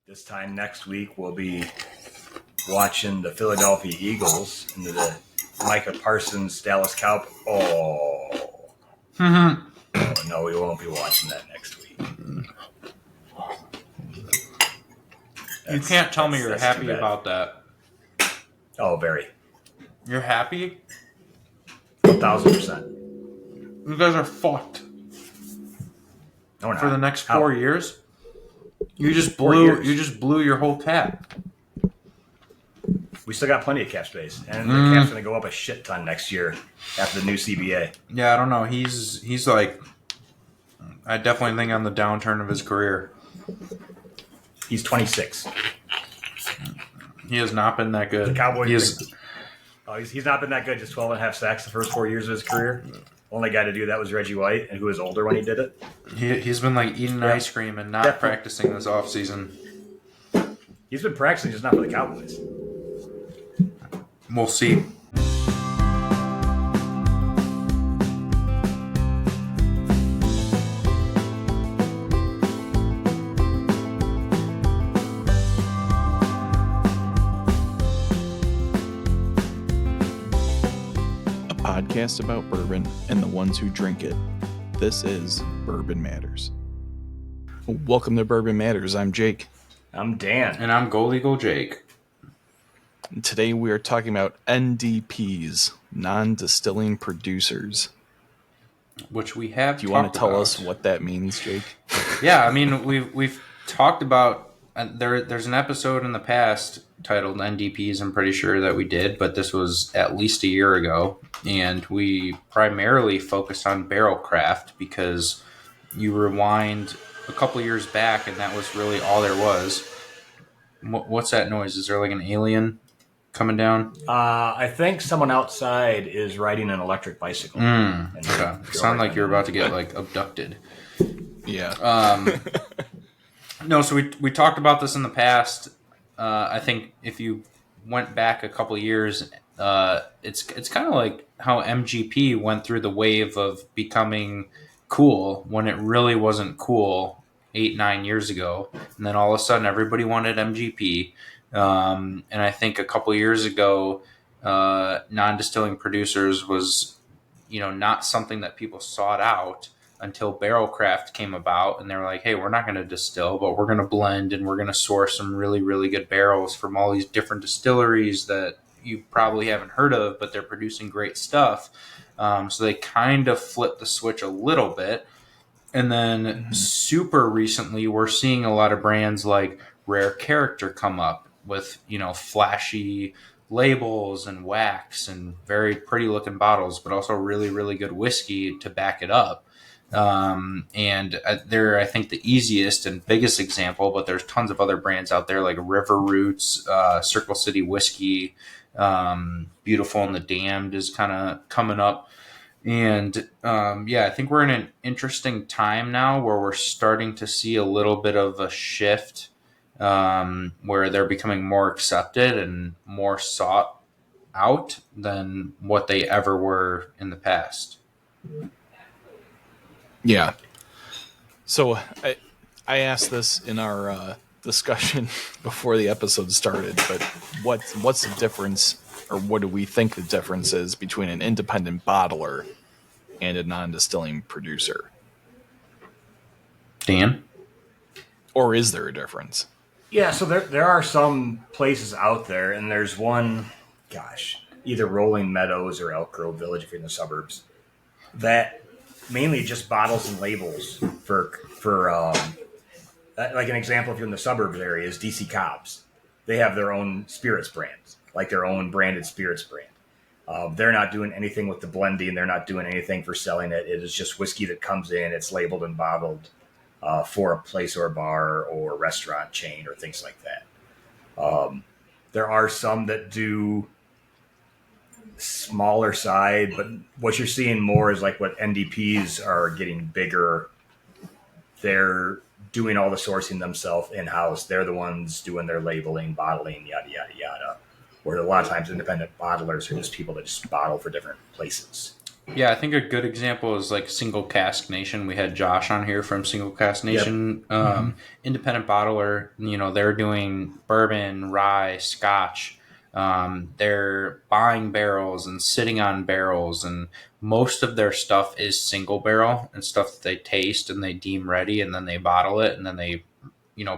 This time next week, we'll be watching the Philadelphia Eagles and the Micah Parsons Dallas Cowboys. Oh. No, we won't be watching that next week. You can't tell me you're happy about that. Oh, very. You're happy? 1,000%. You guys are fucked. No, we're not. For the next 4 years? You just 4 blew. years. You just blew your whole cap. We still got plenty of cap space, and the cap's going to go up a shit ton next year after the new CBA. Yeah, I don't know. He's like, I definitely think on the downturn of his career. He's 26. He has not been that good. The Cowboys. He's not been that good. Just 12 and a half sacks the first 4 years of his career. Only guy to do that was Reggie White, and who was older when he did it. He's been like eating ice cream and not practicing this offseason. He's been practicing, just not for the Cowboys. We'll see. Podcast about bourbon and the ones who drink it. This is Bourbon Matters. Welcome to Bourbon Matters. I'm Jake. I'm Dan. And I'm Gold Eagle Jake. Today we are talking about NDPs, non-distilling producers. Which we have. Do you want to tell us what that means, Jake? Yeah, I mean, we've talked about. There's an episode in the past titled NDPs, I'm pretty sure that we did, but this was at least a year ago, and we primarily focused on barrel craft because you rewind a couple years back and that was really all there was. What's that noise? Is there like an alien coming down? I think someone outside is riding an electric bicycle. Okay. Sound like you're about to get like abducted. Yeah. No, so we talked about this in the past. I think if you went back a couple of years, it's kind of like how MGP went through the wave of becoming cool when it really wasn't cool 8-9 years ago, and then all of a sudden everybody wanted MGP. And I think a couple of years ago, non-distilling producers was, not something that people sought out until barrel craft came about, and they were like, hey, we're not going to distill, but we're going to blend, and we're going to source some really, really good barrels from all these different distilleries that you probably haven't heard of, but they're producing great stuff. So they kind of flipped the switch a little bit. And then super recently, we're seeing a lot of brands like Rare Character come up with, flashy labels and wax and very pretty looking bottles, but also really, really good whiskey to back it up. And they're, I think, the easiest and biggest example, but there's tons of other brands out there like River Roots, Circle City Whiskey, Beautiful and the Damned is kind of coming up. And, I think we're in an interesting time now where we're starting to see a little bit of a shift, where they're becoming more accepted and more sought out than what they ever were in the past. Yeah. So I asked this in our discussion before the episode started, but what's the difference, or what do we think the difference is between an independent bottler and a non-distilling producer? Dan? Or is there a difference? Yeah, so there are some places out there, and there's one, either Rolling Meadows or Elk Grove Village if you're in the suburbs, that mainly just bottles and labels for like an example, if you're in the suburbs area, is DC Cobbs. They have their own spirits brands, like their own branded spirits brand. They're not doing anything with the blending. They're not doing anything for selling it. It is just whiskey that comes in. It's labeled and bottled for a place or a bar or restaurant chain or things like that. There are some that do smaller side, but what you're seeing more is like what NDPs are getting bigger. They're doing all the sourcing themselves in-house. They're the ones doing their labeling, bottling, yada, yada, yada. Where a lot of times independent bottlers are just people that just bottle for different places. Yeah, I think a good example is like Single Cask Nation. We had Josh on here from Single Cask Nation, independent bottler. You know, they're doing bourbon, rye, Scotch. They're buying barrels and sitting on barrels, and most of their stuff is single barrel and stuff that they taste and they deem ready, and then they bottle it, and then they,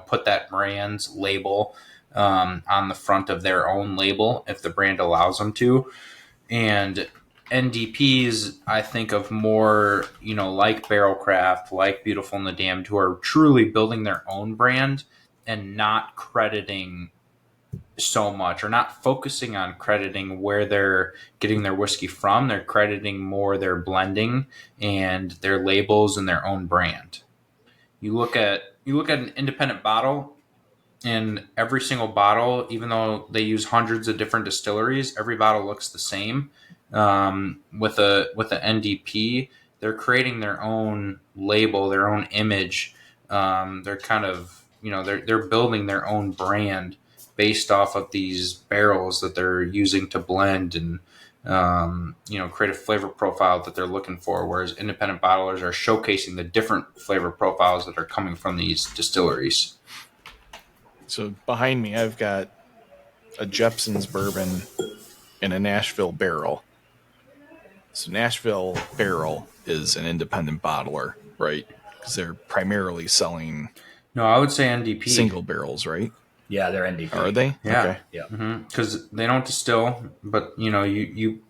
put that brand's label on the front of their own label if the brand allows them to. And NDPs, I think of more, like Barrelcraft, like Beautiful and the Damned, who are truly building their own brand and not crediting so much, or not focusing on crediting where they're getting their whiskey from. They're crediting more their blending and their labels and their own brand. You look at an independent bottle, and every single bottle, even though they use hundreds of different distilleries, every bottle looks the same. With a NDP, they're creating their own label, their own image. They're kind of, they're building their own brand based off of these barrels that they're using to blend and create a flavor profile that they're looking for. Whereas independent bottlers are showcasing the different flavor profiles that are coming from these distilleries. So behind me, I've got a Jepson's bourbon in a Nashville barrel. So Nashville Barrel is an independent bottler, right? Because they're primarily selling No, I would say NDP. single barrels, right? Yeah, they're NDP. Are they? Yeah. Okay. Yeah. Because they don't distill, but you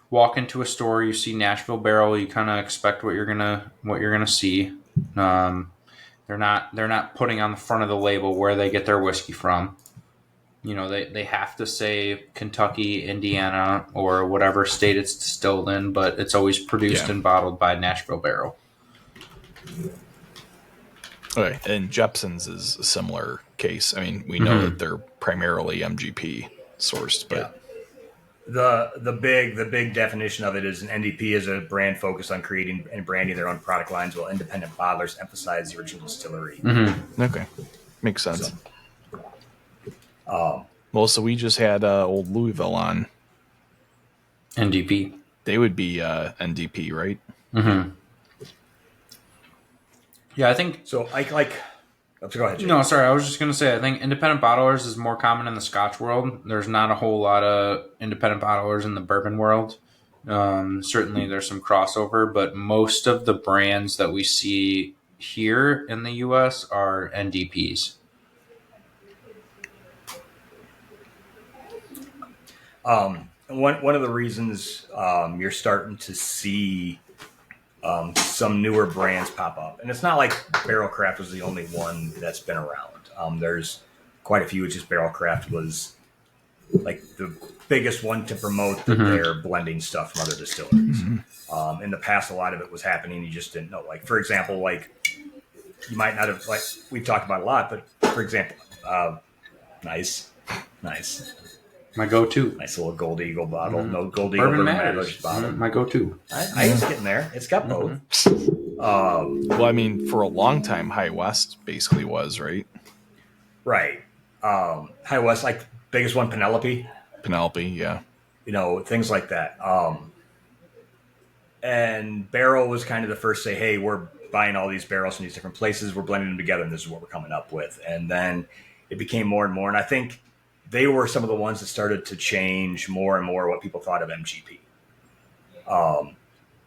walk into a store, you see Nashville Barrel, you kind of expect what you're gonna see. They're not putting on the front of the label where they get their whiskey from. They have to say Kentucky, Indiana, or whatever state it's distilled in, but it's always produced and bottled by Nashville Barrel. Okay. And Jepson's is a similar case. I mean, we know that they're primarily MGP sourced, but the big definition of it is an NDP is a brand focused on creating and branding their own product lines, while independent bottlers emphasize the original distillery. okay, makes sense. Well, so we just had old Louisville on. NDP. They would be NDP, right? Yeah, I think so. Go ahead, Jake. No, sorry. I was just going to say, I think independent bottlers is more common in the Scotch world. There's not a whole lot of independent bottlers in the bourbon world. Certainly, there's some crossover, but most of the brands that we see here in the U.S. are NDPs. One of the reasons you're starting to see some newer brands pop up, and it's not like Barrelcraft was the only one that's been around. There's quite a few. It's just Barrelcraft was like the biggest one to promote their blending stuff from other distilleries. In the past, a lot of it was happening. You just didn't know. Like, for example, you might not have, we've talked about a lot, but for example, nice. My go-to. Nice little Gold Eagle bottle. No Gold Bourbon Eagle Matters bottle. My go-to. I was getting there. It's got both. Well, I mean, for a long time, High West basically was, right? Right. High West, like biggest one, Penelope. Penelope, yeah. Things like that. And Barrel was kind of the first to say, hey, we're buying all these barrels from these different places. We're blending them together, and this is what we're coming up with. And then it became more and more. And I think they were some of the ones that started to change more and more what people thought of MGP.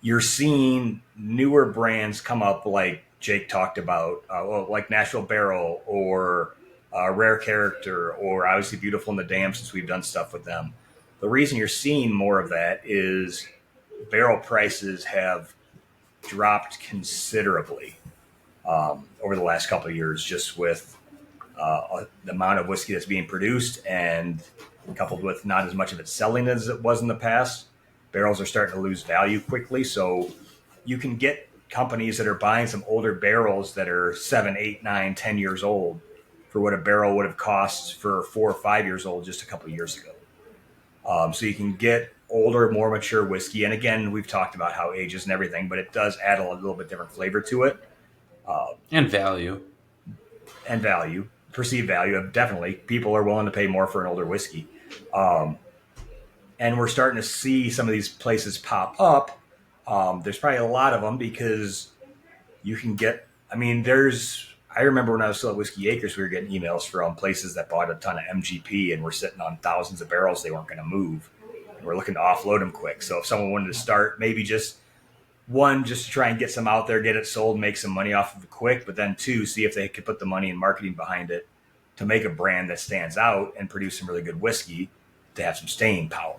You're seeing newer brands come up, like Jake talked about, like Nashville Barrel or Rare Character, or obviously Beautiful and the Damned, since we've done stuff with them. The reason you're seeing more of that is barrel prices have dropped considerably over the last couple of years, just with the amount of whiskey that's being produced, and coupled with not as much of it selling as it was in the past. Barrels are starting to lose value quickly, so you can get companies that are buying some older barrels that are 7, 8, 9, 10 years old for what a barrel would have cost for 4 or 5 years old just a couple of years ago. So you can get older, more mature whiskey, and again, we've talked about how ages and everything, but it does add a little bit different flavor to it. And value. Perceived value. Definitely, people are willing to pay more for an older whiskey. And we're starting to see some of these places pop up There's probably a lot of them because you can get. I mean, I remember when I was still at Whiskey Acres, we were getting emails from places that bought a ton of MGP and were sitting on thousands of barrels they weren't going to move. And we're looking to offload them quick. So if someone wanted to start, maybe just one, just to try and get some out there, get it sold, make some money off of it quick. But then two, see if they could put the money and marketing behind it to make a brand that stands out and produce some really good whiskey to have some staying power.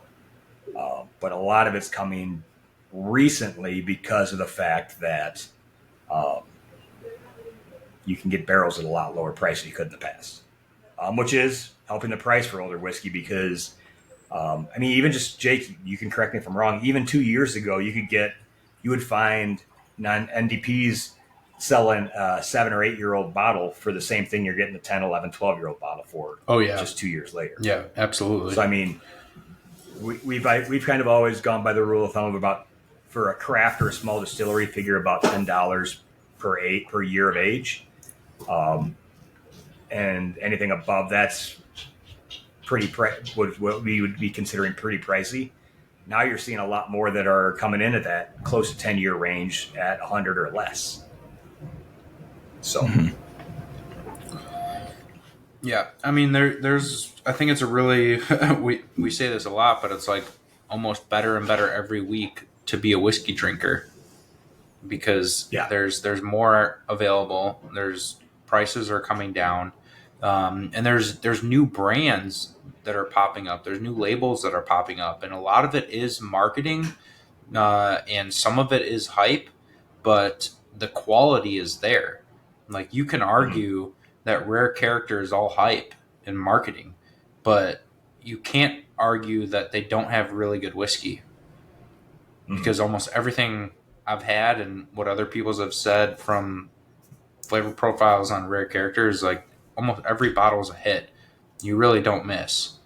But a lot of it's coming recently because of the fact that you can get barrels at a lot lower price than you could in the past, which is helping the price for older whiskey because, I mean, even just Jake, you can correct me if I'm wrong. Even 2 years ago, you would find NDPs selling a 7 or 8 year old bottle for the same thing you're getting a 10, 11, 12-year-old bottle for. Oh yeah, just 2 years later. Yeah, absolutely. So I mean, we've kind of always gone by the rule of thumb of about, for a craft or a small distillery, figure about $10 per year of age, and anything above that's what we would be considering pretty pricey. Now you're seeing a lot more that are coming in at that close to 10-year range at 100 or less. So, yeah, I mean, there's. I think it's a really we say this a lot, but it's like almost better and better every week to be a whiskey drinker because there's more available. There's prices are coming down, and there's new brands that are popping up. There's new labels that are popping up, and a lot of it is marketing, and some of it is hype, but the quality is there. Like you can argue that Rare Character is all hype and marketing, but you can't argue that they don't have really good whiskey because almost everything I've had and what other people have said from flavor profiles on Rare Character is like almost every bottle is a hit. You really don't miss.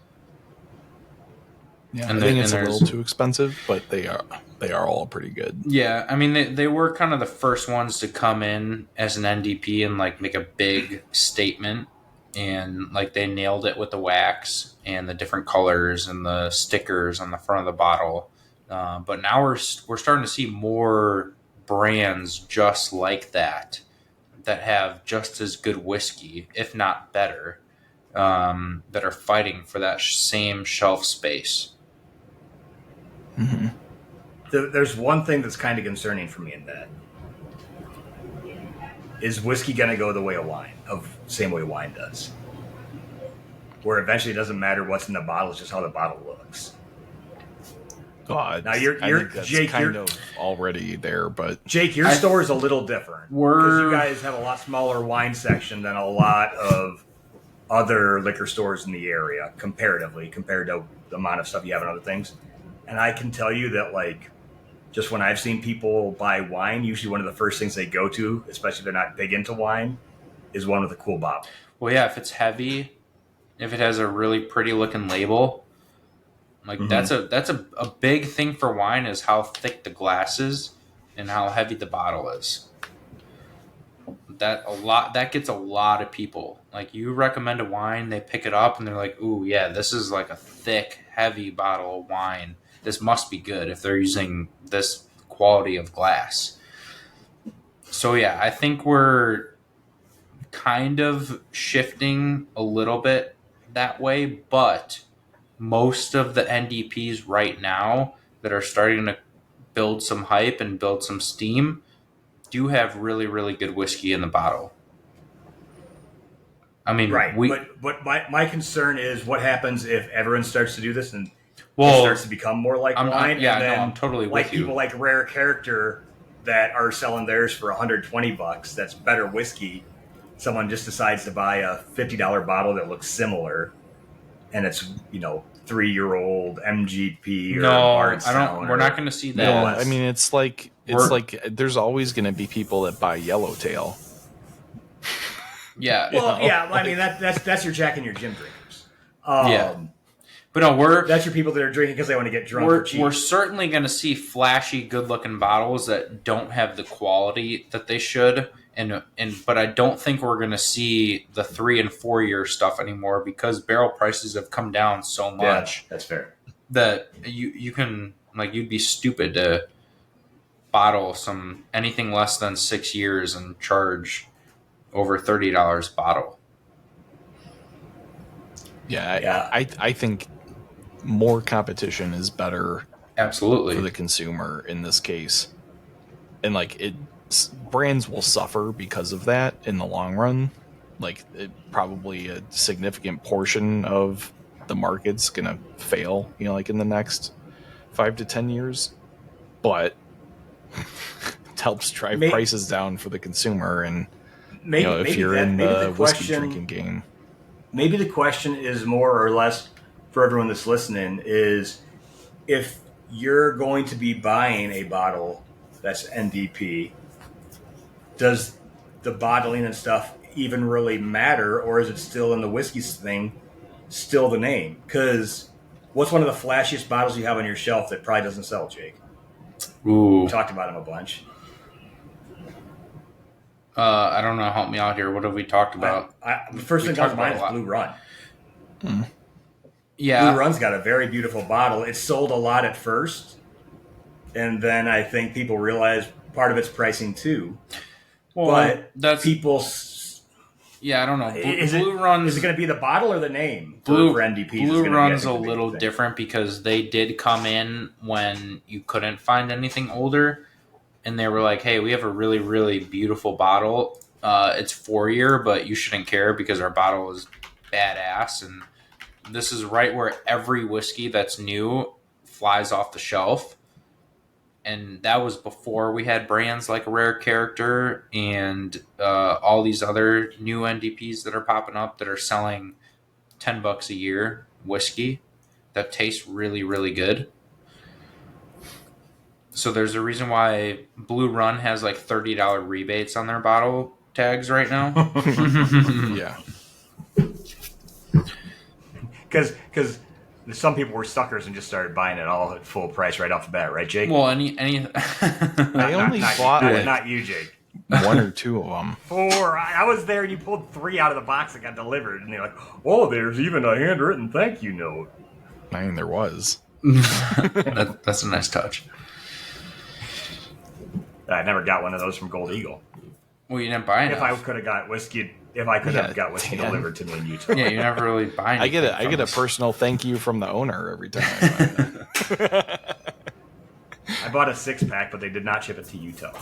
Yeah, I think it's a little too expensive, but they are all pretty good. Yeah, I mean they were kind of the first ones to come in as an NDP and like make a big statement, and like they nailed it with the wax and the different colors and the stickers on the front of the bottle. But now we're starting to see more brands just like that have just as good whiskey, if not better, that are fighting for that same shelf space. Mm-hmm. There's one thing that's kind of concerning for me in that. Is whiskey going to go the way of wine, same way wine does? Where eventually it doesn't matter what's in the bottle, it's just how the bottle looks. Now you're Jake, kind of already there, but Jake, your store is a little different because you guys have a lot smaller wine section than a lot of other liquor stores in the area, comparatively, compared to the amount of stuff you have in other things. And I can tell you that, like, just when I've seen people buy wine, usually one of the first things they go to, especially if they're not big into wine, is one with a cool bottle. Well, yeah, if it's heavy, if it has a really pretty looking label, like that's a big thing for wine is how thick the glass is and how heavy the bottle is. That gets a lot of people. Like you recommend a wine, they pick it up and they're like, "Ooh, yeah, this is like a thick, heavy bottle of wine. This must be good if they're using this quality of glass." So yeah, I think we're kind of shifting a little bit that way, but most of the NDPs right now that are starting to build some hype and build some steam do have really, really good whiskey in the bottle. I mean, right. But my concern is what happens if everyone starts to do this and it starts to become more like wine. I'm totally with like you. People like Rare Character that are selling theirs for $120. That's better whiskey. Someone just decides to buy a $50 bottle that looks similar, and it's 3-year-old MGP or Bardstown. We're not going to see that. No, I mean it's like there's always going to be people that buy Yellowtail. Yeah. Well, yeah. I mean that's your Jack and your Jim drinkers. Yeah. But no, that's your people that are drinking because they want to get drunk for cheap. We're certainly going to see flashy, good-looking bottles that don't have the quality that they should, but I don't think we're going to see the 3 and 4 year stuff anymore because barrel prices have come down so much. Yeah, that's fair. That you can, like, you'd be stupid to bottle anything less than 6 years and charge over $30 a bottle. Yeah. I think more competition is better Absolutely for the consumer in this case. And like brands will suffer because of that in the long run. Like probably a significant portion of the market's gonna fail, like in the next 5 to 10 years. But it helps drive prices down for the consumer, and if you're in the whiskey drinking game. Maybe the question is more or less for everyone that's listening is if you're going to be buying a bottle that's NDP, does the bottling and stuff even really matter, or is it still in the whiskey thing, still the name? Because what's one of the flashiest bottles you have on your shelf that probably doesn't sell, Jake? Ooh. We talked about them a bunch. I don't know. Help me out here. What have we talked about? The first thing that comes to mind is Blue Run. Yeah. Blue Run's got a very beautiful bottle. It sold a lot at first, and then I think people realized part of it's pricing too. Well, but that's people. Yeah, I don't know. Blue Run is it going to be the bottle or the name for NDPs? Blue Run's a little different because they did come in when you couldn't find anything older, and they were like, "Hey, we have a really, really beautiful bottle. It's 4-year, but you shouldn't care because our bottle is badass." And this is right where every whiskey that's new flies off the shelf. And that was before we had brands like Rare Character and all these other new NDPs that are popping up that are selling $10 a year whiskey that tastes really, really good. So there's a reason why Blue Run has like $30 rebates on their bottle tags right now. Yeah. Because some people were suckers and just started buying it all at full price right off the bat, right, Jake? Well, I only bought not you, Jake. 1 or 2 of them. 4. I was there, and you pulled 3 out of the box that got delivered, and they're like, "Oh, there's even a handwritten thank you note." I mean, there was. That's a nice touch. I never got one of those from Gold Eagle. Well, you didn't buy enough. If I could have got whiskey delivered to me in Utah. Yeah, you never really buy anything. I get a personal thank you from the owner every time I buy it. I bought a 6-pack, but they did not ship it to Utah.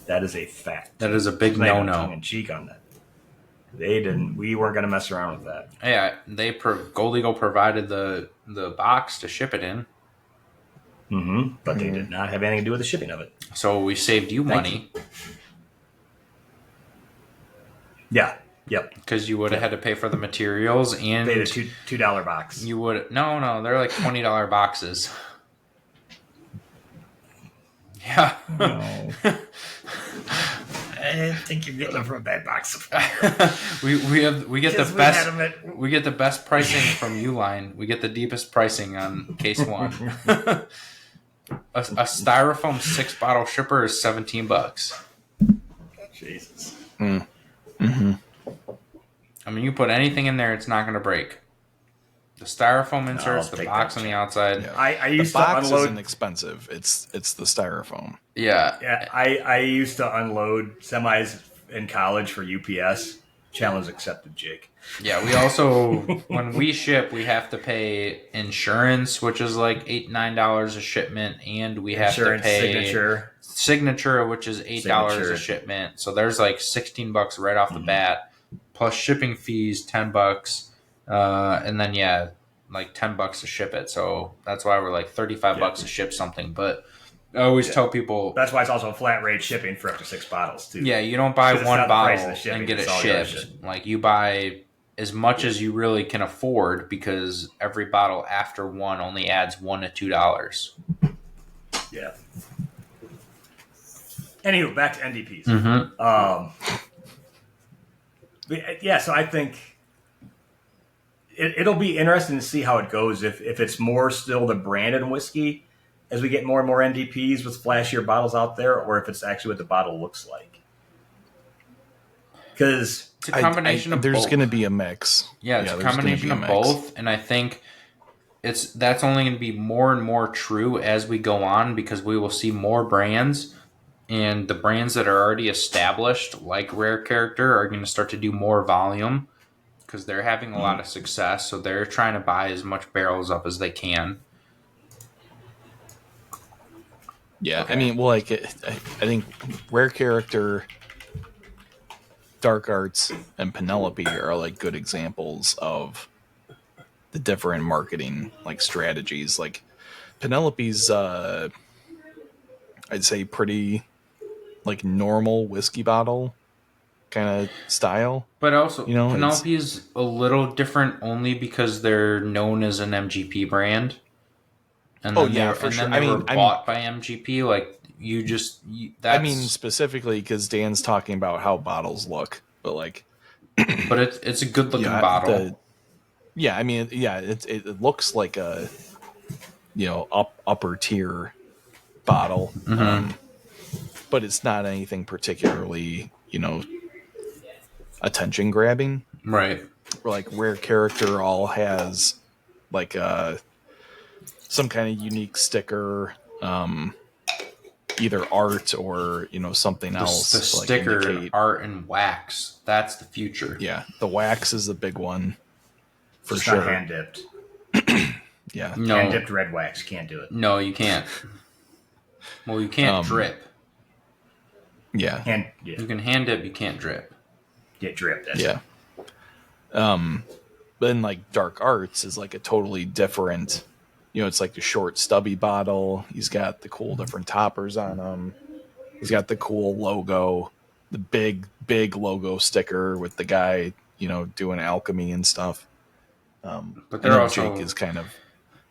That is a fact. That is a big no-no. Tongue in cheek on that. They didn't. We weren't going to mess around with that. Yeah, Gold Eagle provided the box to ship it in. Mm-hmm. But they did not have anything to do with the shipping of it. So we saved you money. Yeah. Yep. Because you would have had to pay for the materials and paid a $2 box. You would no, they're like $20 boxes. Yeah. No. I think you're getting them from a bad box. we get the best pricing from Uline. We get the deepest pricing on case 1. a styrofoam 6-bottle shipper is $17. Jesus. Mm-hmm. I mean, you put anything in there, it's not going to break. The styrofoam inserts, the box on the outside. Yeah. I used the box to unload. Isn't expensive. It's the styrofoam. Yeah. Yeah. I used to unload semis in college for UPS. Challenge accepted, Jake. Yeah. We also, when we ship, we have to pay insurance, which is like $8-9 a shipment, and we have to pay signature, which is $8 a shipment. So there's like $16 right off the bat, plus shipping fees $10. And then like $10 to ship it. So that's why we're like $35 to ship something. But I always tell people that's why it's also a flat rate shipping for up to 6 bottles too. Yeah, you don't buy one bottle and get it shipped. Like you buy as much as you really can afford because every bottle after one only adds $1 to $2. Yeah. Anywho, back to NDPs. Mm-hmm. So I think it'll be interesting to see how it goes if it's more still the branded whiskey as we get more and more NDPs with flashier bottles out there, or if it's actually what the bottle looks like. Because it's a combination of there's both. going to be a mix. Yeah, it's a combination of both, and I think that's only going to be more and more true as we go on, because we will see more brands, and the brands that are already established, like Rare Character, are going to start to do more volume because they're having a lot of success. So they're trying to buy as much barrels up as they can. Yeah, Okay. I mean, well, like I think Rare Character, Dark Arts, and Penelope are like good examples of the different marketing like strategies. Like Penelope's, I'd say pretty like normal whiskey bottle kind of style. But also, You know, it's Penelope is a little different only because they're known as an MGP brand, and oh then yeah, for sure. they were bought by MGP. Like I mean that's, specifically because Dan's talking about how bottles look, but like but it's a good looking yeah, bottle. I mean yeah, it looks like a upper tier bottle, but it's not anything particularly attention grabbing. Right. Like Rare Character all has like some kind of unique sticker, either art or something else The to like sticker, indicate. art, and wax. That's the future. Yeah, the wax is the big one for It's sure. not hand dipped. Yeah, No, Hand dipped red wax can't do it. no, you can't. Well, you can't drip. yeah, You can hand dip, you can't drip. Get dripped. That's yeah. But then like Dark Arts is like a totally different. It's like the short stubby bottle. He's got the cool different toppers on him. He's got the cool logo, the big logo sticker with the guy doing alchemy and stuff. But I they're know also Jake is kind of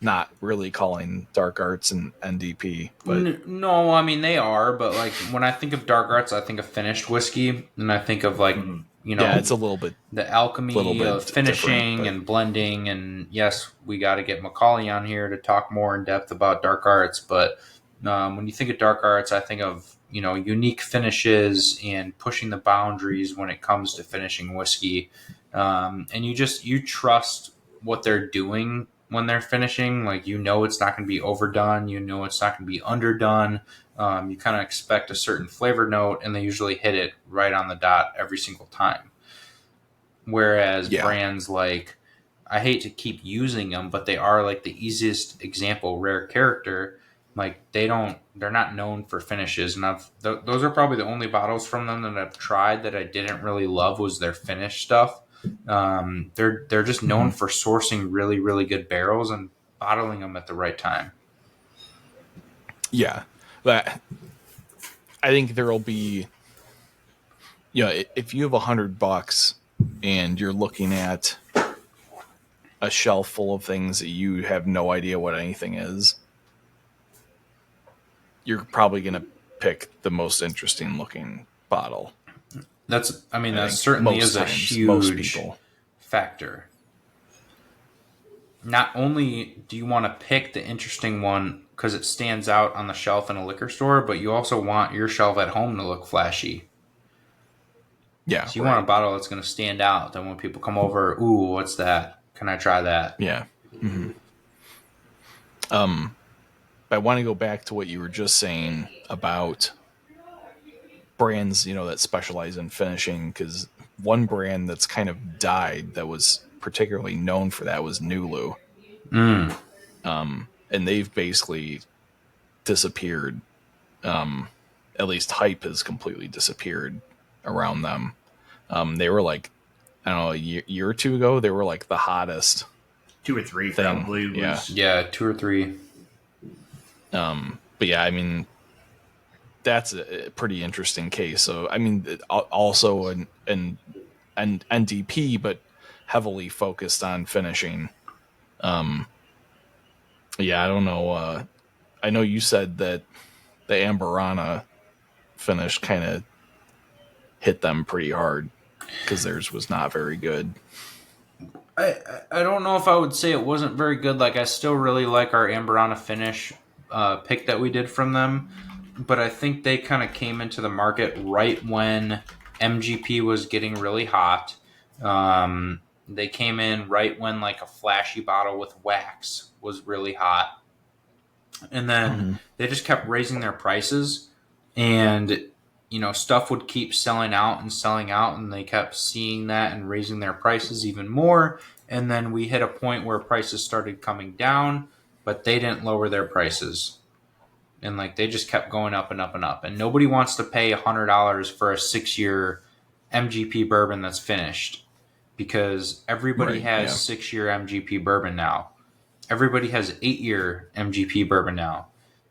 not really calling Dark Arts and NDP, but no. I mean, they are, but like when I think of Dark Arts, I think of finished whiskey, and I think of like yeah, it's a little bit the alchemy of finishing different, and blending. And yes, we got to get Macaulay on here to talk more in depth about Dark Arts. But when you think of Dark Arts, I think of unique finishes and pushing the boundaries when it comes to finishing whiskey. And you trust what they're doing when they're finishing. Like it's not going to be overdone. It's not going to be underdone. You kind of expect a certain flavor note, and they usually hit it right on the dot every single time. Whereas brands like, I hate to keep using them, but they are like the easiest example, Rare Character. Like they're not known for finishes, and those are probably the only bottles from them that I've tried that I didn't really love was their finish stuff. They're just known for sourcing really, really good barrels and bottling them at the right time. yeah. But I think there'll be, if you have $100 and you're looking at a shelf full of things that you have no idea what anything is, you're probably going to pick the most interesting looking bottle. That certainly is a huge factor. Not only do you want to pick the interesting one because it stands out on the shelf in a liquor store, but you also want your shelf at home to look flashy. Yeah. So you want a bottle that's going to stand out. Then when people come over, ooh, what's that? Can I try that? Yeah. Mm-hmm. I want to go back to what you were just saying about brands, that specialize in finishing, because one brand that's kind of died that was particularly known for that was Nulu. And they've basically disappeared. At least hype has completely disappeared around them. They were like, I don't know, a year or two ago, they were like the hottest. 2 or 3 thing. probably. Yeah, 2 or 3. But yeah, I mean, that's a pretty interesting case. So I mean, also an NDP, but heavily focused on finishing. Yeah, I don't know. I know you said that the Amberana finish kind of hit them pretty hard because theirs was not very good. I don't know if I would say it wasn't very good. Like, I still really like our Amberana finish pick that we did from them, but I think they kind of came into the market right when MGP was getting really hot. They came in right when like a flashy bottle with wax was really hot. And then they just kept raising their prices, and stuff would keep selling out and selling out, and they kept seeing that and raising their prices even more. And then we hit a point where prices started coming down, but they didn't lower their prices. And like they just kept going up and up and up. And nobody wants to pay $100 for a 6-year MGP bourbon that's finished, because everybody has 6-year MGP bourbon now. Everybody has 8-year MGP bourbon now.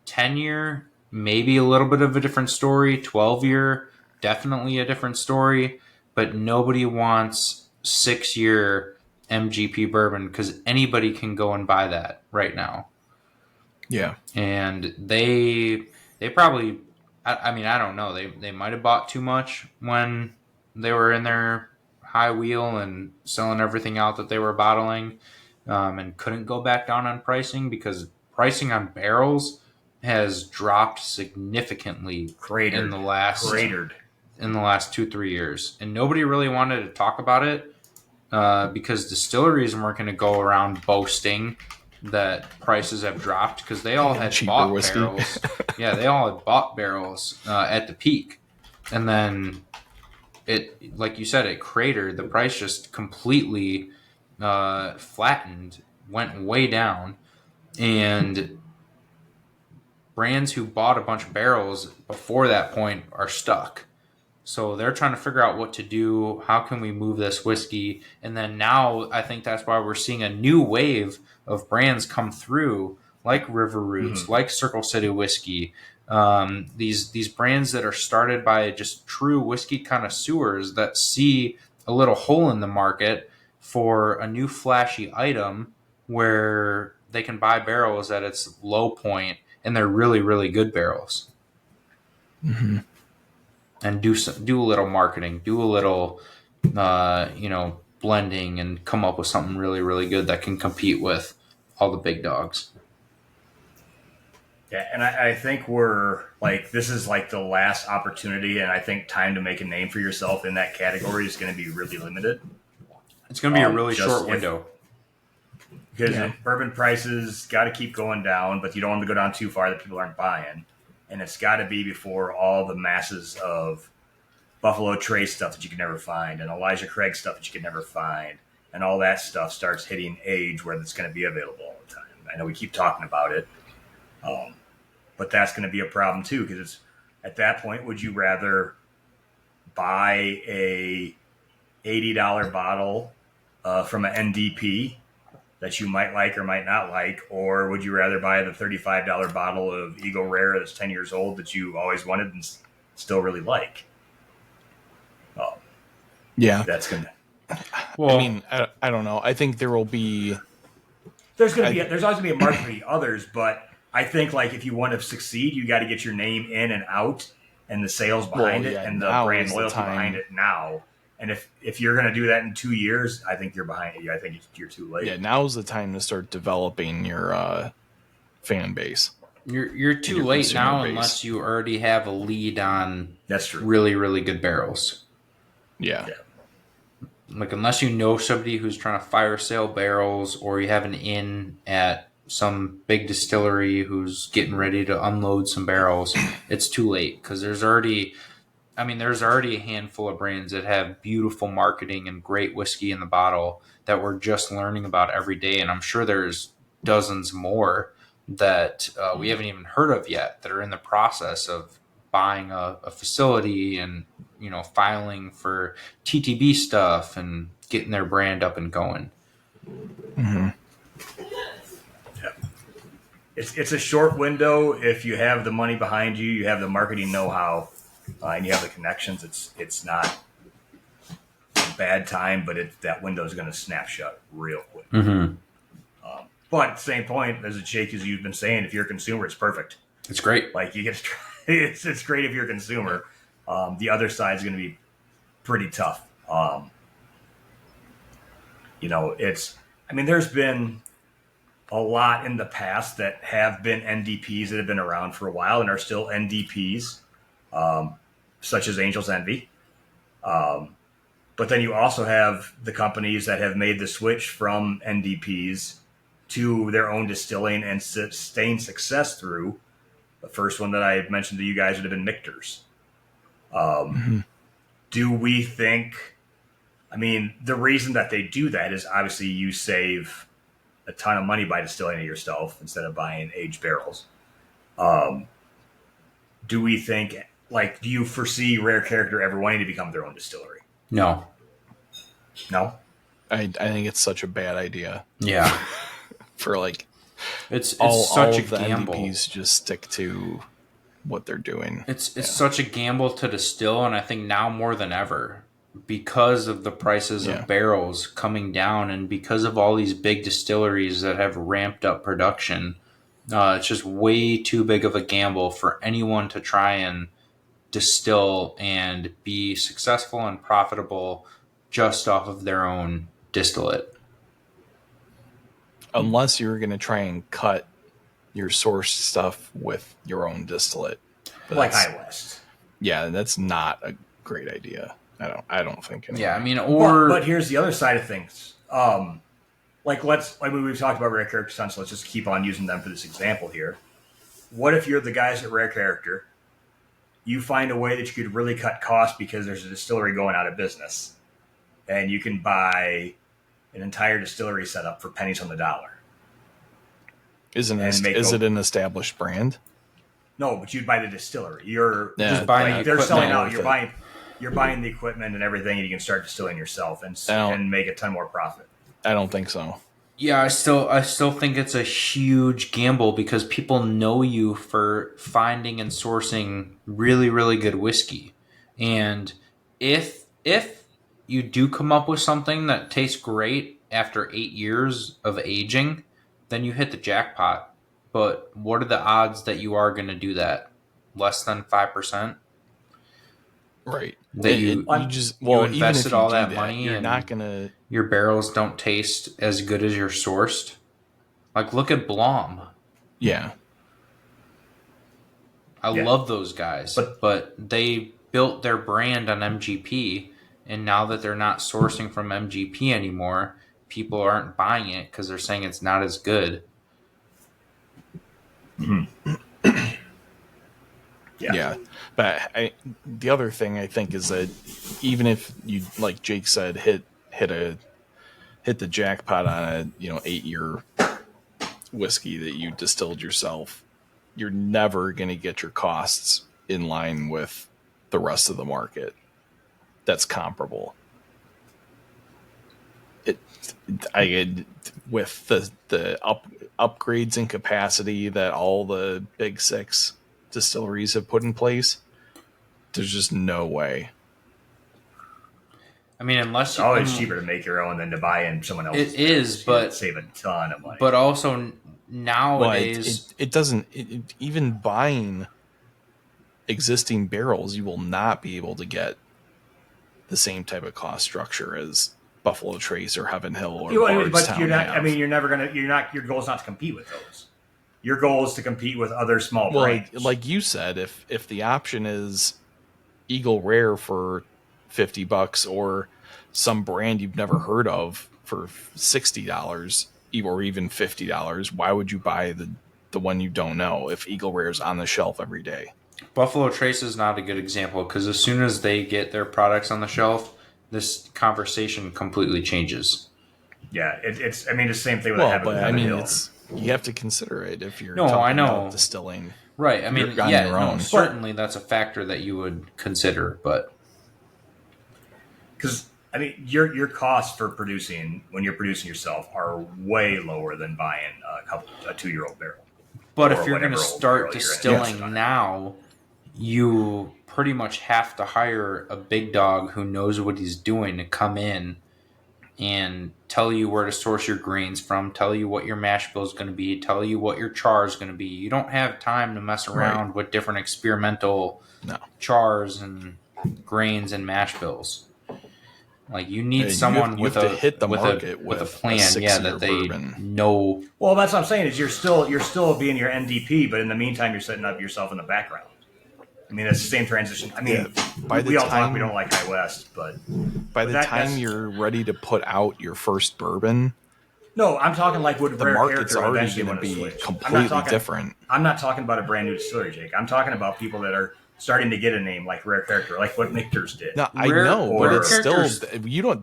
10-year, maybe a little bit of a different story. 12-year, definitely a different story. But nobody wants 6-year MGP bourbon, because anybody can go and buy that right now. Yeah. And they probably, I mean, I don't know. They might have bought too much when they were in their high wheel and selling everything out that they were bottling, and couldn't go back down on pricing, because pricing on barrels has dropped significantly in the last 2-3 years. And nobody really wanted to talk about it, because distilleries weren't going to go around boasting that prices have dropped, because they all had bought whiskey. Barrels. Yeah, they all had bought barrels at the peak. And then it, like you said, it cratered. The price just completely flattened, went way down. And brands who bought a bunch of barrels before that point are stuck. So they're trying to figure out what to do. How can we move this whiskey? And then now I think that's why we're seeing a new wave of brands come through, like River Roots, like Circle City Whiskey. These brands that are started by just true whiskey connoisseurs that see a little hole in the market for a new flashy item where they can buy barrels at its low point, and they're really, really good barrels. Mm-hmm. And do a little marketing, do a little, blending, and come up with something really, really good that can compete with all the big dogs. Yeah, and I think we're like, this is like the last opportunity, and I think time to make a name for yourself in that category is going to be really limited. It's going to be a really short window. Because bourbon prices got to keep going down, but you don't want to go down too far that people aren't buying. And it's got to be before all the masses of Buffalo Trace stuff that you can never find, and Elijah Craig stuff that you can never find, and all that stuff starts hitting age where it's going to be available all the time. I know we keep talking about it, but that's going to be a problem too, because it's at that point, would you rather buy a $80 bottle from an NDP that you might like or might not like, or would you rather buy the $35 bottle of Eagle Rare that's 10 years old that you always wanted and still really like? Yeah. That's going to... Well, I mean, I don't know. I think there will be... There's always going to be a market for the others, but I think like if you want to succeed, you got to get your name in and out, and the sales behind it, and the brand loyalty behind it now. And if you're going to do that in 2 years, I think you're behind it. I think you're too late. Yeah, now's the time to start developing your fan base. You're too late now unless you already have a lead on that's true. Really, really good barrels. Yeah. Like unless you know somebody who's trying to fire sale barrels, or you have an in at some big distillery who's getting ready to unload some barrels, it's too late, because there's already a handful of brands that have beautiful marketing and great whiskey in the bottle that we're just learning about every day. And I'm sure there's dozens more that we haven't even heard of yet that are in the process of buying a facility and, filing for TTB stuff and getting their brand up and going. Mm-hmm. Yeah. It's a short window. If you have the money behind you, you have the marketing know-how, and you have the connections. It's not a bad time, but that window is going to snap shut real quick. Mm-hmm. But at the same point, as Jake, as you've been saying, if you're a consumer, it's perfect. It's great. Like you get to try, it's great if you're a consumer. The other side is going to be pretty tough. There's been a lot in the past that have been NDPs that have been around for a while and are still NDPs, such as Angel's Envy. But then you also have the companies that have made the switch from NDPs to their own distilling and sustained success through. The first one that I mentioned to you guys would have been Michter's. Do we think, I mean, the reason that they do that is obviously you save a ton of money by distilling it yourself instead of buying aged barrels. Do we think, like, do you foresee Rare Character ever wanting to become their own distillery? No. No? I think it's such a bad idea. Yeah. For like, it's all such of a the gamble. NDPs just stick to what they're doing. It's such a gamble to distill, and I think now more than ever, because of the prices of barrels coming down and because of all these big distilleries that have ramped up production, it's just way too big of a gamble for anyone to try and distill and be successful and profitable just off of their own distillate. Unless you're going to try and cut your source stuff with your own distillate. But like High West. Yeah, that's not a great idea. I don't think. Anyway. Yeah, I mean, or but here's the other side of things. Like we've talked about Rare Character Sun, so let's just keep on using them for this example here. What if you're the guys at Rare Character? You find a way that you could really cut costs because there's a distillery going out of business, and you can buy an entire distillery set up for pennies on the dollar. Is it an established brand? No, but you'd buy the distillery. You're just buying the they're equipment. selling out. You're buying the equipment and everything, and you can start distilling yourself and make a ton more profit. I don't think so. Yeah, I still think it's a huge gamble because people know you for finding and sourcing really, really good whiskey. And if you do come up with something that tastes great after 8 years of aging, then you hit the jackpot. But what are the odds that you are going to do that? Less than 5%? Right. That you invested even if all you that do money you're and not gonna. Your barrels don't taste as good as you're sourced. Like, look at Blom. Yeah. I love those guys, but they built their brand on MGP, and now that they're not sourcing from MGP anymore, people aren't buying it because they're saying it's not as good. Mm-hmm. Yeah. But the other thing I think is that even if you, like Jake said, hit the jackpot on a 8-year whiskey that you distilled yourself, you're never going to get your costs in line with the rest of the market that's comparable. With the upgrades in capacity that all the big six distilleries have put in place, there's just no way. I mean, unless it's always cheaper to make your own than to buy in someone else's. It is, but save a ton of money. But also nowadays, it doesn't. Even buying existing barrels, you will not be able to get the same type of cost structure as Buffalo Trace or Heaven Hill or Bardstown. You're not. I mean, you're never gonna. You're not. Your goal is not to compete with those. Your goal is to compete with other small brands. Like you said, if the option is Eagle Rare for $50 or some brand you've never heard of for $60 or even $50, why would you buy the one you don't know if Eagle Rare is on the shelf every day? Buffalo Trace is not a good example because as soon as they get their products on the shelf, this conversation completely changes. Yeah, it's. I mean, the same thing with Heaven Hill. You have to consider it if you're talking about distilling. Right. I mean, certainly that's a factor that you would consider, but because I mean, your costs for producing when you're producing yourself are way lower than buying a 2-year-old barrel. But if you're going to start distilling now, you pretty much have to hire a big dog who knows what he's doing to come in and tell you where to source your grains from, tell you what your mash bill is going to be, tell you what your char is going to be. You don't have time to mess around with different experimental chars and grains and mash bills. Like, you need someone with a plan, that they know. Well, that's what I'm saying is you're still being your NDP, but in the meantime, you're setting up yourself in the background. I mean, it's the same transition. I mean, by the we all time- talk we don't like High West, but By the time that's- you're ready to put out your first bourbon, no, I'm talking like would the Rare market's Character already eventually going want to to be switch. completely different. I'm not talking about a brand new distillery, Jake. I'm talking about people that are starting to get a name like Rare Character, like what Michter's did. No, I Rare- know, but Rare it's still Characters- you don't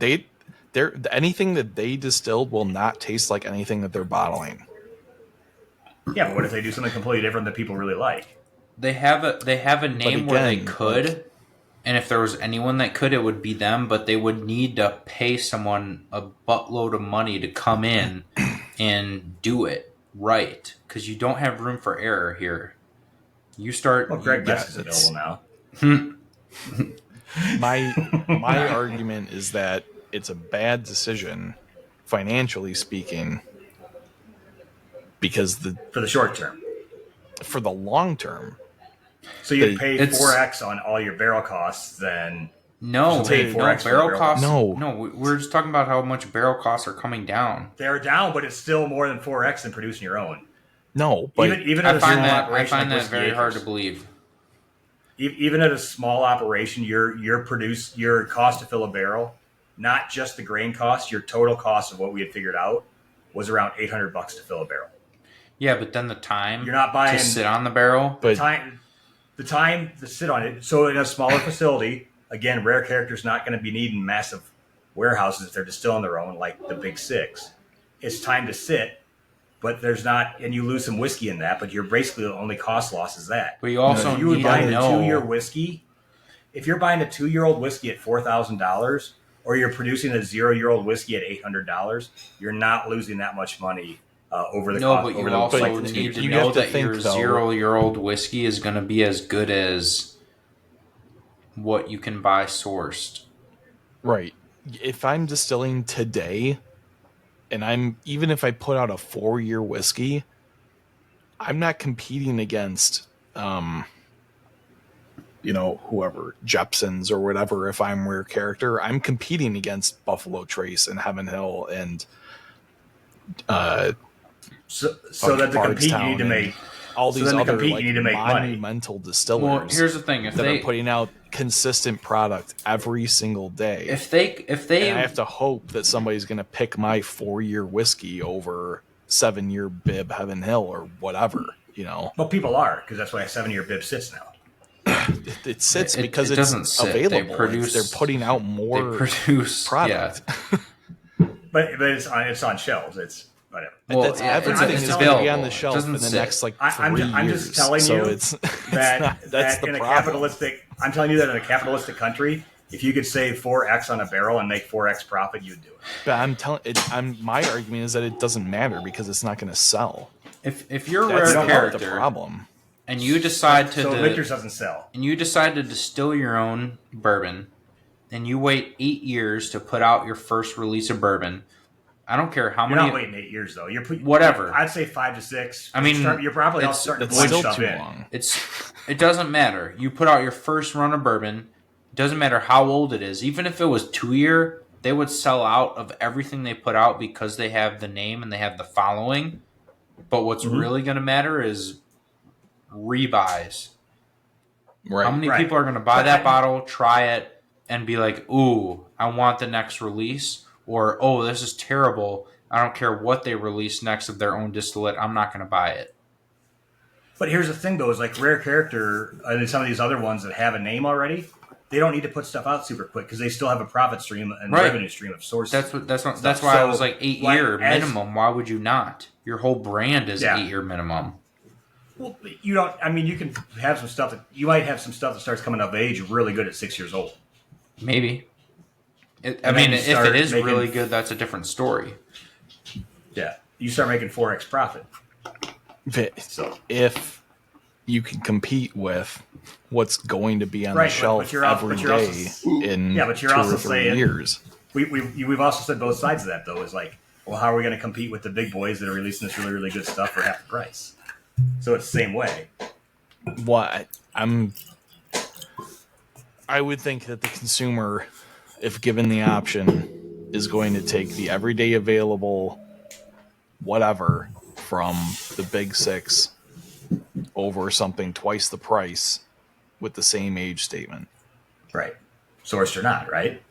they're anything that they distilled will not taste like anything that they're bottling. Yeah, but what if they do something completely different that people really like? They have a name where they again, could, and if there was anyone that could, it would be them. But they would need to pay someone a buttload of money to come in and do it right, because you don't have room for error here. You start. Well, Greg Yeah, Best is it's- available now. My argument is that it's a bad decision, financially speaking, because For the short term. for the long term, So you'd pay It's- 4x on all your barrel costs, then No, So pay no 4x for barrel barrel. costs. No. We're just talking about how much barrel costs are coming down. they're down, but it's still more than 4x than producing your own. no, but Even at I a find small that operation like Whiskey very hard to Acres. believe. Even at a small operation, your cost to fill a barrel, not just the grain cost, your total cost of what we had figured out was around $800 to fill a barrel. Yeah, but then the time You're not buying to sit on the barrel. but The time to sit on it. So in a smaller facility, again, Rare Character's not going to be needing massive warehouses if they're distilling their own, like the Big Six. It's time to sit, but there's not, and you lose some whiskey in that, but you're basically the only cost loss is that. But you also If you would need buy to a know. 2-year whiskey, if you're buying a 2-year-old whiskey at $4,000, or you're producing a 0-year-old whiskey at $800, you're not losing that much money over the No, cost. but over you the, also like, need to you know have to that think, your though- 0-year-old whiskey is going to be as good as what you can buy sourced. right. If I'm distilling today, and even if I put out a 4-year whiskey, I'm not competing against, whoever, Jepson's or whatever. If I'm Rare Character, I'm competing against Buffalo Trace and Heaven Hill and so that to compete, you need to Bardstown make all So these then to other compete, you like need to make money. monumental distillers Well, here's the thing: if that they are putting out consistent product every single day. if they And I have to hope that somebody's going to pick my 4-year whiskey over 7-year Bib Heaven Hill or whatever. Well, people are, because that's why a 7-year bib sits now. It sits It- because it it's doesn't sit. They available. produce- They're putting out they more produce product. Yeah. But it's on shelves. It's whatever. Well, That's yeah, everything it's is going to be on available. the It shelf doesn't in the sit. next like 3 I'm years. just telling so you it's that, that's that the in a problem. capitalistic, I'm telling you that in a capitalistic country, if you could save 4x on a barrel and make 4x profit, you'd do it. But my argument is that it doesn't matter because it's not going to sell. If you're a That's rare not the character problem. and you decide to So Victor's doesn't sell. and you decide to distill your own bourbon, and you wait 8 years to put out your first release of bourbon, I don't care how You're many. not waiting 8 years though. Whatever. I'd say 5 to 6. I mean, you're probably all it's- starting to It's blend still stuff too in. long. It doesn't matter. You put out your first run of bourbon. It doesn't matter how old it is. Even if it was 2-year, they would sell out of everything they put out because they have the name and they have the following. But what's really going to matter is rebuys. Right. How many Right. people are going to buy But that I- bottle, try it, and be like, ooh, I want the next release? Or, oh, this is terrible. I don't care what they release next of their own distillate. I'm not going to buy it. But here's the thing though, is like Rare Character and some of these other ones that have a name already, they don't need to put stuff out super quick because they still have a profit stream and Right. revenue stream of sources. That's why I was like 8-year as- minimum. Why would you not? Your whole brand is Yeah. 8-year minimum. Well, you don't. I mean, you can have some stuff that you might have some stuff that starts coming of age really good at 6 years old. Maybe. I And mean, then you if it start is making- really good, that's a different story. Yeah, you start making 4x profit. So If you can compete with what's going to be on Right, the but shelf you're also- every but you're day also- in Yeah, but you're 2 also or 3 saying- years. we've also said both sides of that though. Is like, well, how are we going to compete with the big boys that are releasing this really really good stuff for half the price? So it's the same way. What I would think that the consumer, if given the option, is going to take the everyday available whatever from the big six over something twice the price with the same age statement. Right. Sourced or not, right?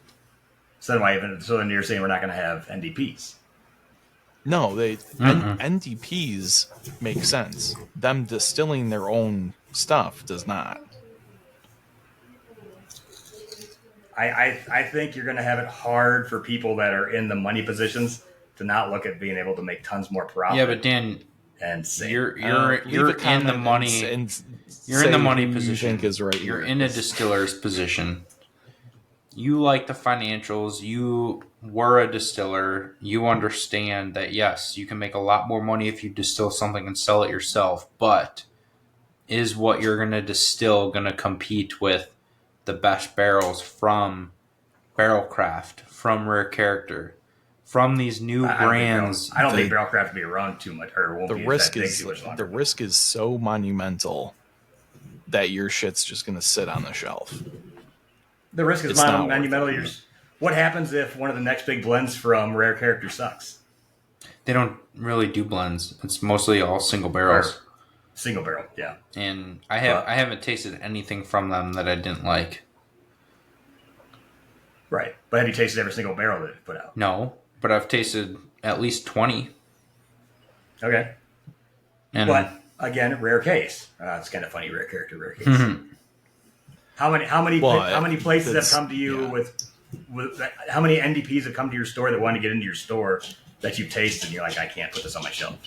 So then you're saying we're not going to have NDPs. No, NDPs make sense. Them distilling their own stuff does not. I think you're going to have it hard for people that are in the money positions to not look at being able to make tons more profit. Yeah, but Dan, and say, you're leave a in the money. You're in the money position. You think is right. You're in a distiller's position. You like the financials. You were a distiller. You understand that, yes, you can make a lot more money if you distill something and sell it yourself. But is what you're going to distill going to compete with the best barrels from Barrel Craft, from Rare Character, from these new brands? I don't think Barrel Craft will be around too much, or won't the be risk that big is too much longer. the risk is so monumental that your shit's just going to sit on the shelf. The risk is monumental. What happens if one of the next big blends from Rare Character sucks? They don't really do blends. It's mostly all single barrels. Single barrel, yeah. And I haven't tasted anything from them that I didn't like. Right. But have you tasted every single barrel that they put out? No, but I've tasted at least 20. Okay. But again, rare case. It's kind of funny, rare character, rare case. Mm-hmm. How many places have come to you with how many NDPs have come to your store that want to get into your store that you've tasted and you're like, I can't put this on my shelf?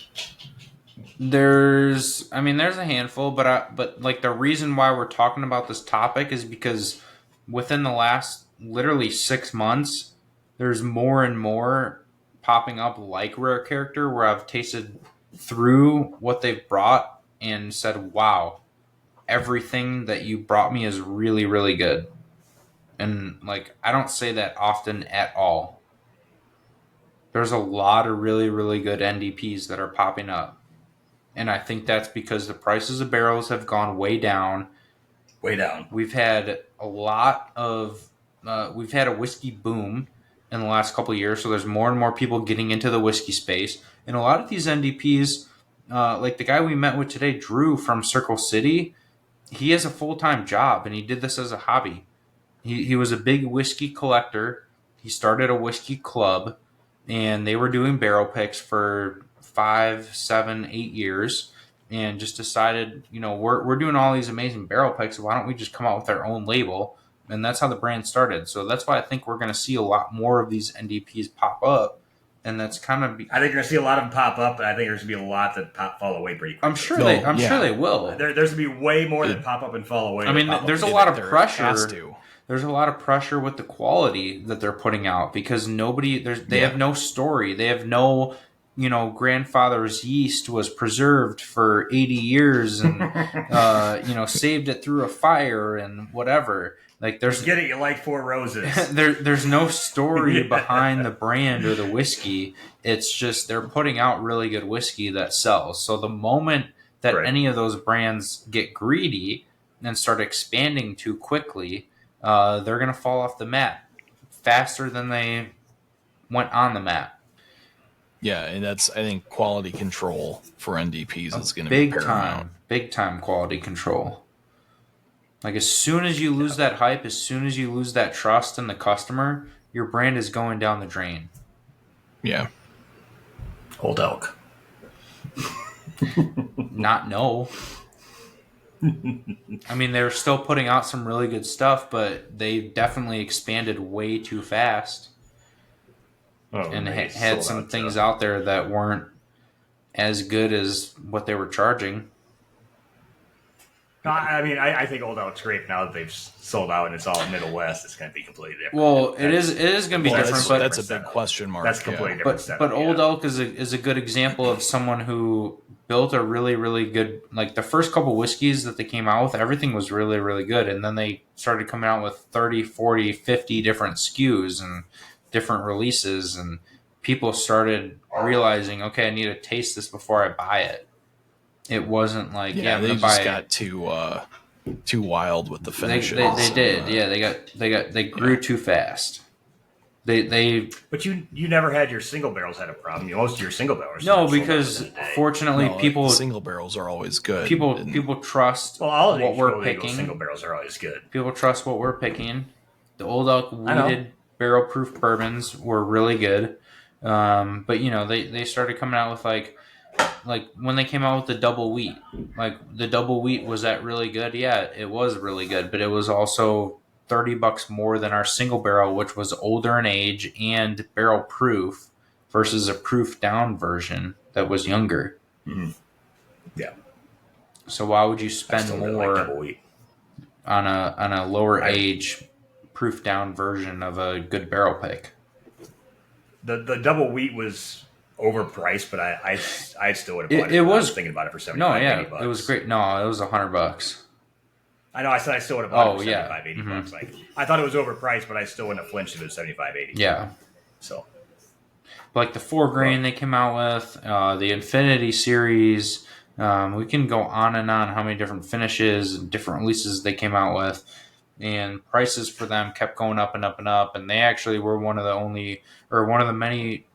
There's a handful, but like the reason why we're talking about this topic is because within the last literally 6 months, there's more and more popping up like Rare Character where I've tasted through what they've brought and said, wow, everything that you brought me is really, really good. And like, I don't say that often at all. There's a lot of really, really good NDPs that are popping up. And I think that's because the prices of barrels have gone way down. Way down. We've had a lot of, we've had a whiskey boom in the last couple of years. So there's more and more people getting into the whiskey space. And a lot of these NDPs, like the guy we met with today, Drew from Circle City, he has a full-time job and he did this as a hobby. He was a big whiskey collector. He started a whiskey club and they were doing barrel picks for 5, 7, 8 years and just decided, we're doing all these amazing barrel picks. So why don't we just come out with our own label? And that's how the brand started. So that's why I think we're going to see a lot more of these NDPs pop up. And that's kind of. I think you're going to see a lot of them pop up, but I think there's going to be a lot that fall away pretty quickly. I'm sure they will. There's going to be way more that pop up and fall away. I mean, there's a lot of pressure. There's a lot of pressure with the quality that they're putting out because they have no story. They have no, grandfather's yeast was preserved for 80 years and, saved it through a fire and whatever. Like there's get it, you like Four Roses. There's no story behind the brand or the whiskey. It's just they're putting out really good whiskey that sells. So the moment that any of those brands get greedy and start expanding too quickly, they're going to fall off the map faster than they went on the map. Yeah, and that's, I think, quality control for NDPs is going to be paramount. Big time quality control. Like as soon as you lose that hype, as soon as you lose that trust in the customer, your brand is going down the drain. Yeah. Old Elk. No. I mean, they're still putting out some really good stuff, but they definitely expanded way too fast. And had some things out there that weren't as good as what they were charging. I mean, I think Old Elk's great now that they've sold out and it's all Middle West. It's going to be completely different. Well, it is going to be different, but that's a big question mark. That's completely different. But Old Elk is a good example of someone who built a really, really good, like the first couple whiskeys that they came out with, everything was really, really good. And then they started coming out with 30, 40, 50 different SKUs and different releases. And people started realizing, okay, I need to taste this before I buy it. It wasn't like, I'm they gonna just buy got too wild with the finishes. They did, yeah. They grew too fast. But you never had your single barrels had a problem. Most of your single barrels. No, because fortunately, people single barrels are always good. People trust all of what we're legal picking. single barrels are always good. People trust what we're picking. The old elk weeded barrel proof bourbons were really good, but they started coming out with like when they came out with the double wheat. Like the double wheat, was that really good? Yeah, it was really good, but it was also $30 more than our single barrel, which was older in age and barrel proof, versus a proof down version that was younger. Mm-hmm. Yeah. So why would you spend more on a lower age proof down version of a good barrel pick? The double wheat was overpriced, but I still would have bought it. I was thinking about it for $75. No, yeah, $80. It was great. No, it was $100. I know. I said I still would have bought it for $75, $80. Mm-hmm. Like I thought it was overpriced, but I still wouldn't have flinched if it was $75, $80. Yeah. So, like the 4-grain they came out with, the Infinity series. We can go on and on how many different finishes and different releases they came out with, and prices for them kept going up and up and up. And they actually were one of the many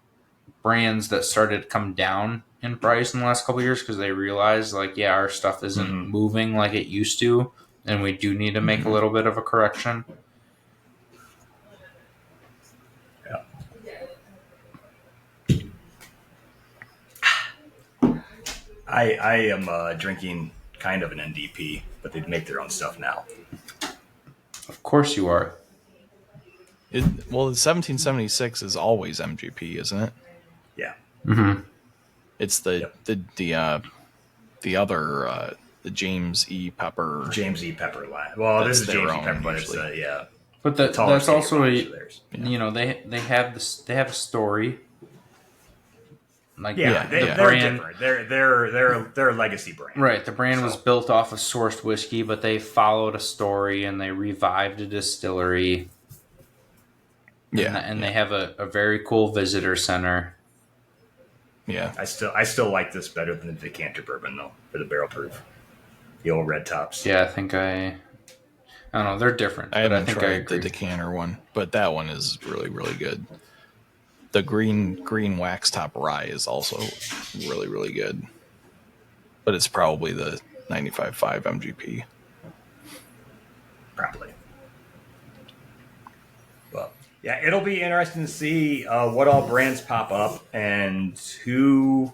brands that started to come down in price in the last couple of years, because they realized our stuff isn't moving like it used to, and we do need to make a little bit of a correction. Yeah. I am drinking kind of an NDP, but they make their own stuff now. Of course you are. The 1776 is always MGP, isn't it? Yeah. Mm-hmm. It's the other the James E. Pepper. James E. Pepper line. Well, this is James E. Pepper, but it's yeah. But that's also they have this. They have a story. They're brand, different. They're a legacy brand. Right. The brand was built off of sourced whiskey, but they followed a story and they revived a distillery. Yeah. And they have a very cool visitor center. Yeah. I still like this better than the decanter bourbon though, for the barrel proof. The old red tops. Yeah, I don't know, they're different. I haven't tried the decanter one, but that one is really, really good. The green wax top rye is also really, really good. But it's probably the 95.5 MGP. Probably. Well, yeah, it'll be interesting to see what all brands pop up and who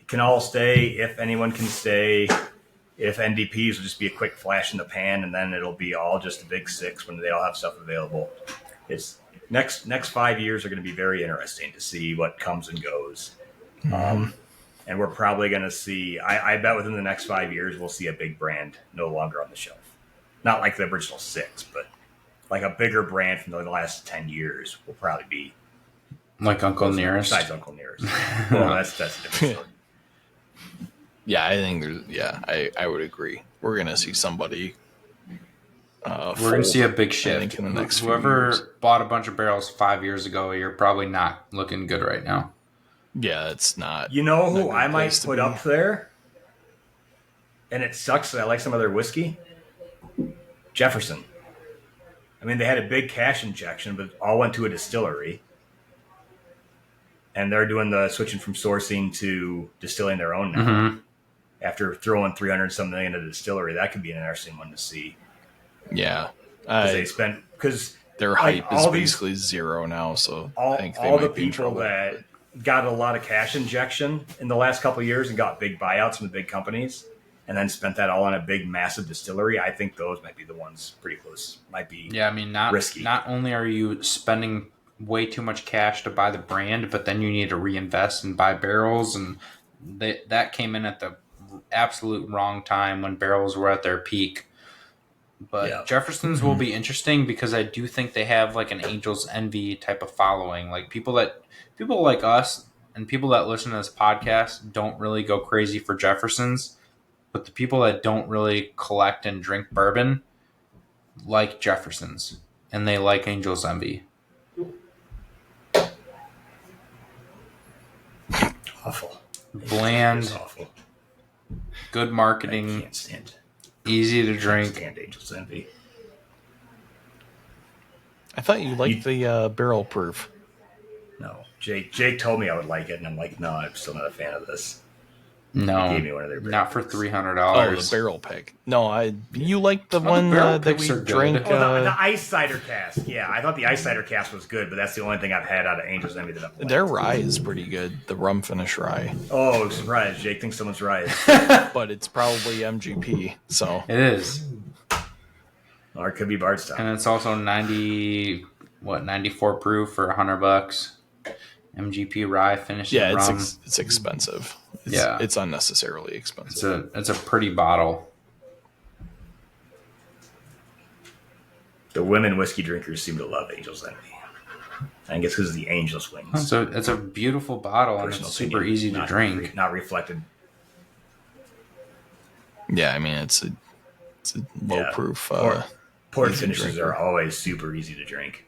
can all stay, if anyone can stay. If NDPs will just be a quick flash in the pan, and then it'll be all just a big six when they all have stuff available. It's next 5 years are going to be very interesting to see what comes and goes. And we're probably going to see, I bet within the next 5 years, we'll see a big brand no longer on the shelf. Not like the original six, but like a bigger brand from the last 10 years will probably be. Like Uncle Nearest? Besides Uncle Nearest. Well, that's a different story. Yeah, I think I would agree. We're going to see somebody. We're going to see a big shift. In the next Whoever bought a bunch of barrels 5 years ago, you're probably not looking good right now. Yeah, it's not. You know who I might put up there? And it sucks that I like some of their whiskey? Jefferson. I mean, they had a big cash injection, but all went to a distillery. And they're doing the switching from sourcing to distilling their own now. Mm-hmm. After throwing $300 million at a distillery, that could be an interesting one to see. Yeah, because their hype is basically zero now. So I think all the people that got a lot of cash injection in the last couple of years and got big buyouts from the big companies, and then spent that all on a big, massive distillery. I think those might be the ones pretty close. Might be risky. Not only are you spending way too much cash to buy the brand, but then you need to reinvest and buy barrels, and that came in at the absolute wrong time when barrels were at their peak. But Jefferson's will be interesting because I do think they have like an Angel's Envy type of following. Like people like us and people that listen to this podcast don't really go crazy for Jefferson's, but the people that don't really collect and drink bourbon like Jefferson's, and they like Angel's Envy. Awful. Bland. Awful. Good marketing. I can't stand it. Easy to drink. I can't stand Angel's Envy. I thought you liked the barrel proof. No, Jake told me I would like it, and I'm like, no, I'm still not a fan of this. No, He gave me one of their not for picks. $300. Oh, the barrel pick. No, you liked the one barrel that picks we are good. drank. Oh, the ice cider cask. Yeah, I thought the ice cider cask was good, but that's the only thing I've had out of Angel's Envy that I've liked. Their rye is pretty good. The rum finish rye, Oh, surprise! Jake thinks someone's right. but it's probably MGP. So It is, Or it could be Bardstown. and it's also 94 proof for $100. MGP rye finished yeah, rum. it's expensive. It's unnecessarily expensive. It's a pretty bottle. The women whiskey drinkers seem to love Angel's Envy. I guess because of the Angel's wings. It's a beautiful bottle, and Personal it's super opinion, easy to not drink. not reflected. Yeah, I mean it's a low proof. Port easy finishes drinker. are always super easy to drink.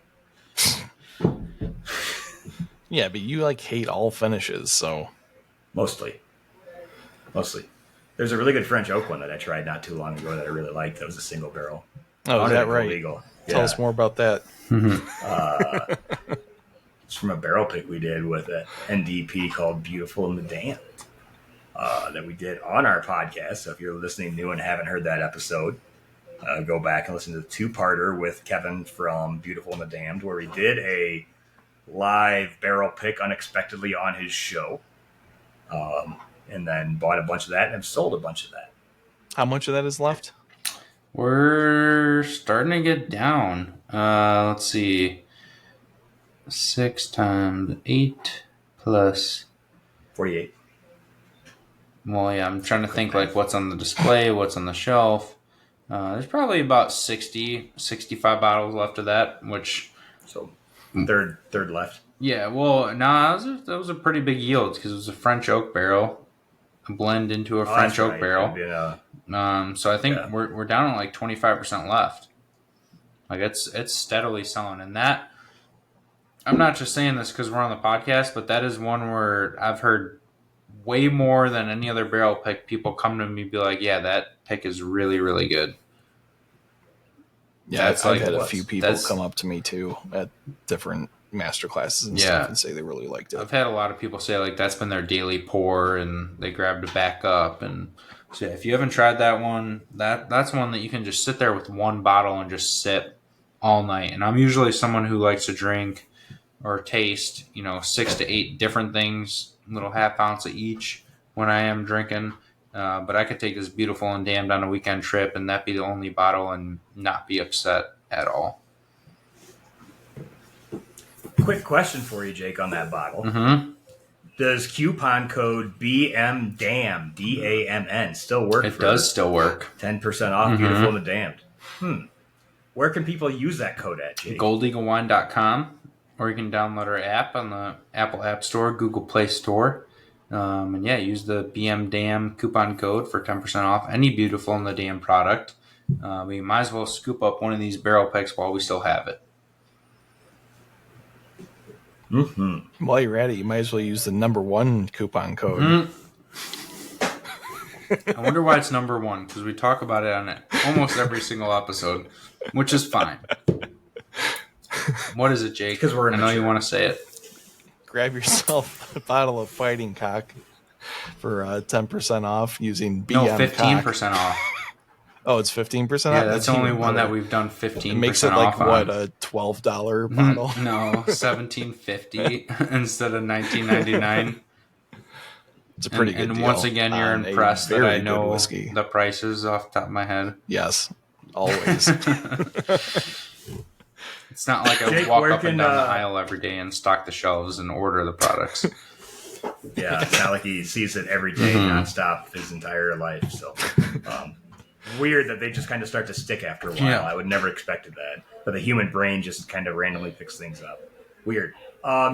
Yeah, but you hate all finishes, so Mostly. There's a really good French oak one that I tried not too long ago that I really liked. That was a single barrel. oh, is that right? Legal. Tell Yeah. us more about that. It's from a barrel pick we did with an NDP called Beautiful and the Damned that we did on our podcast. So if you're listening new and haven't heard that episode, go back and listen to the two-parter with Kevin from Beautiful and the Damned, where we did a live barrel pick unexpectedly on his show, and then bought a bunch of that and have sold a bunch of that. How much of that is left? We're starting to get down. Let's see. 6 times 8 plus. 48. Well, yeah, I'm trying to think what's on the display, what's on the shelf. There's probably about 65 bottles left of that, which... So third left. Yeah, well, that was a pretty big yield because it was a French oak barrel, a blend into a French oak barrel. So I think we're down at 25% left. It's steadily selling, and that I'm not just saying this because we're on the podcast, but that is one where I've heard way more than any other barrel pick. People come to me and be like, "Yeah, that pick is really, really good." Yeah, I've had a few people come up to me too at different master classes and stuff and say they really liked it. I've had a lot of people say that's been their daily pour and they grabbed it back up. And so if you haven't tried that one, that's one that you can just sit there with one bottle and just sip all night. And I'm usually someone who likes to drink or taste 6 to 8 different things, little half ounce of each when I am drinking. But I could take this Beautiful and Damned on a weekend trip and that be the only bottle and not be upset at all. Quick question for you, Jake, on that bottle. Mm-hmm. Does coupon code BMDAMN, DAMN, still work? It does still work. 10% off Beautiful and the Damned. Where can people use that code at, Jake? goldeaglewine.com, or you can download our app on the Apple App Store, Google Play Store. And use the BMDAM coupon code for 10% off any Beautiful and the Damned product. We might as well scoop up one of these barrel picks while we still have it. Mm-hmm. While you're at it, you might as well use the #1 coupon code. I wonder why it's #1, because we talk about it on almost every single episode, which is fine. What is it, Jake? Because I know you want to say it. Grab yourself a bottle of Fighting Cock for 10% off using BM No, 15% off. Oh, it's 15% off? Yeah, that's the only one that we've done 15% It makes it off on. a $12 bottle? No, $17.50 instead of $19.99. It's a pretty good and deal. once again, you're on a impressed that very I know good whiskey. the prices off the top of my head. Yes, always. It's not like I Jake, walk where up and can, down the aisle every day and stock the shelves and order the products. Yeah, it's not like he sees it every day nonstop his entire life. So weird that they just kind of start to stick after a while. Yeah. I would never expected that. But the human brain just kind of randomly picks things up. Weird.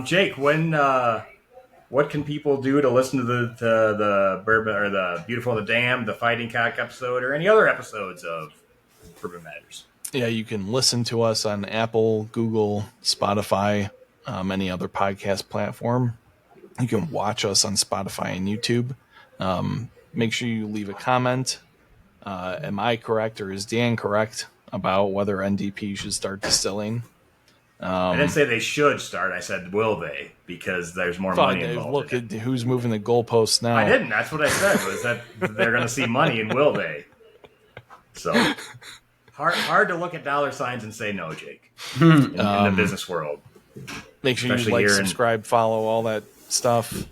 Jake, what can people do to listen to the Bourbon or the Beautiful and the Damned, the Fighting Cock episode, or any other episodes of Bourbon Matters? Yeah, you can listen to us on Apple, Google, Spotify, any other podcast platform. You can watch us on Spotify and YouTube. Make sure you leave a comment. Am I correct or is Dan correct about whether NDP should start distilling? I didn't say they should start. I said, will they? Because there's more money involved. Look at who's moving the goalposts now. I didn't. That's what I said. Was that they're going to see money and will they? So hard to look at dollar signs and say no, Jake. In the business world, make sure especially you like, here subscribe, follow, all that stuff.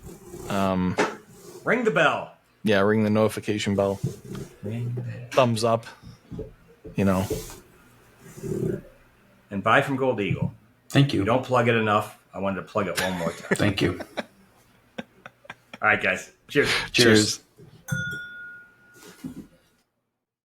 Ring the bell. Yeah, ring the notification bell. Ring the bell. Thumbs up. You know. And buy from Gold Eagle. Thank you. You don't plug it enough. I wanted to plug it one more time. Thank you. All right, guys. Cheers. Cheers.